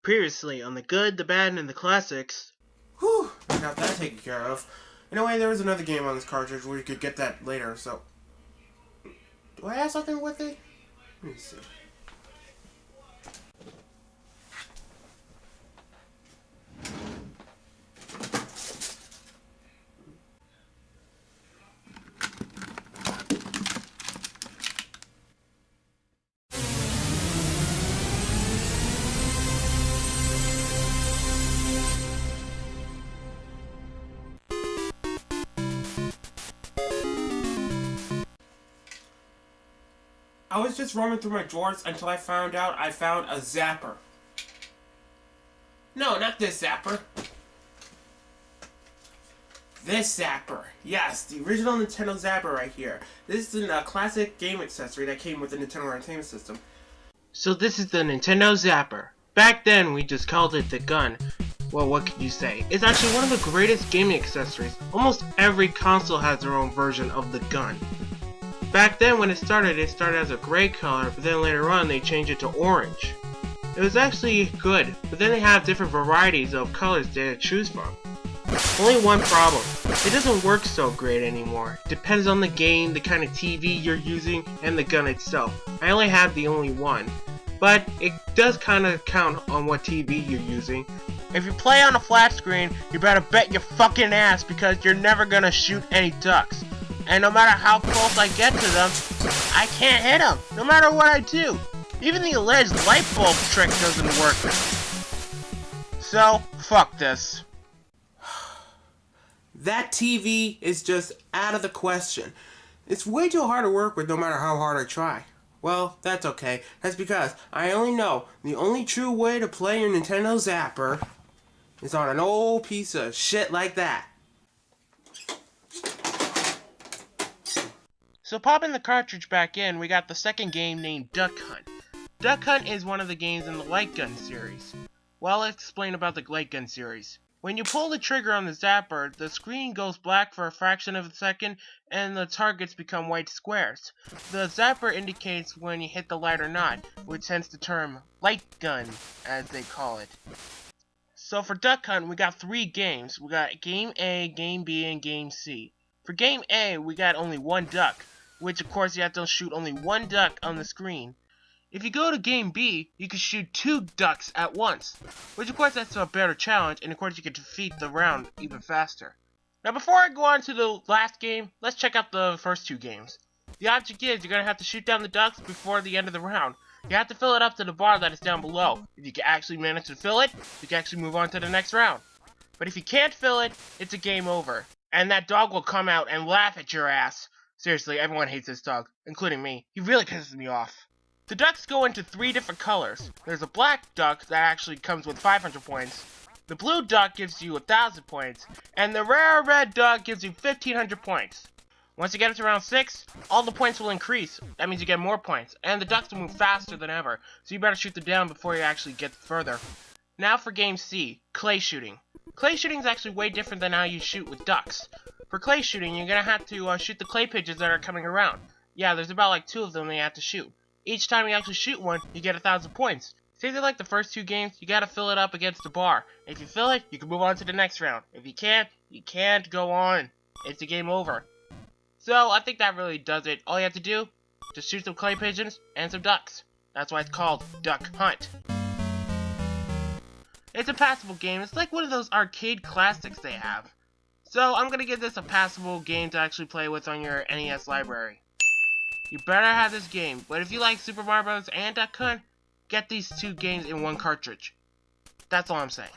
Previously on The Good, the Bad, and the Classics. Whew, got that taken care of. Anyway, there was another game on this cartridge where you could get that later, so... Do I have something with it? Let me see. I was just roaming through my drawers until I found a zapper. No, not this zapper. This zapper. Yes, the original Nintendo zapper right here. This is a classic game accessory that came with the Nintendo Entertainment System. So this is the Nintendo Zapper. Back then, we just called it the gun. Well, what could you say? It's actually one of the greatest gaming accessories. Almost every console has their own version of the gun. Back then, when it started as a gray color, but then later on they changed it to orange. It was actually good, but then they have different varieties of colors to choose from. Only one problem. It doesn't work so great anymore. Depends on the game, the kind of TV you're using, and the gun itself. I only have the only one. But it does kind of count on what TV you're using. If you play on a flat screen, you better bet your fucking ass because you're never gonna shoot any ducks. And no matter how close I get to them, I can't hit them, no matter what I do. Even the alleged light bulb trick doesn't work. So, fuck this. That TV is just out of the question. It's way too hard to work with no matter how hard I try. Well, that's okay. That's because I only know the only true way to play your Nintendo Zapper is on an old piece of shit like that. So popping the cartridge back in, we got the second game named Duck Hunt. Duck Hunt is one of the games in the Light Gun series. Well, let's explain about the Light Gun series. When you pull the trigger on the zapper, the screen goes black for a fraction of a second and the targets become white squares. The zapper indicates when you hit the light or not, which hence the term light gun, as they call it. So for Duck Hunt, we got 3 games. We got Game A, Game B, and Game C. For Game A, we got only one duck, which of course you have to shoot only one duck on the screen. If you go to Game B, you can shoot 2 ducks at once, which of course that's a better challenge, and of course you can defeat the round even faster. Now before I go on to the last game, let's check out the first 2 games. The object is you're going to have to shoot down the ducks before the end of the round. You have to fill it up to the bar that is down below. If you can actually manage to fill it, you can actually move on to the next round. But if you can't fill it, it's a game over. And that dog will come out and laugh at your ass. Seriously, everyone hates this dog, including me. He really pisses me off. The ducks go into 3 different colors. There's a black duck that actually comes with 500 points. The blue duck gives you 1,000 points. And the rare red duck gives you 1,500 points. Once you get up to round 6, all the points will increase. That means you get more points. And the ducks will move faster than ever. So you better shoot them down before you actually get further. Now for Game C, clay shooting. Clay shooting is actually way different than how you shoot with ducks. For clay shooting, you're going to have to shoot the clay pigeons that are coming around. Yeah, there's about like 2 of them that you have to shoot. Each time you actually shoot one, you get 1,000 points. Same like the first 2 games, you gotta fill it up against the bar. If you fill it, you can move on to the next round. If you can't go on. It's a game over. So, I think that really does it. All you have to do, just shoot some clay pigeons and some ducks. That's why it's called Duck Hunt. It's a passable game. It's like one of those arcade classics they have. So, I'm gonna give this a passable game to actually play with on your NES library. You better have this game, but if you like Super Mario Bros. And Duck Hunt, get these 2 games in one cartridge. That's all I'm saying.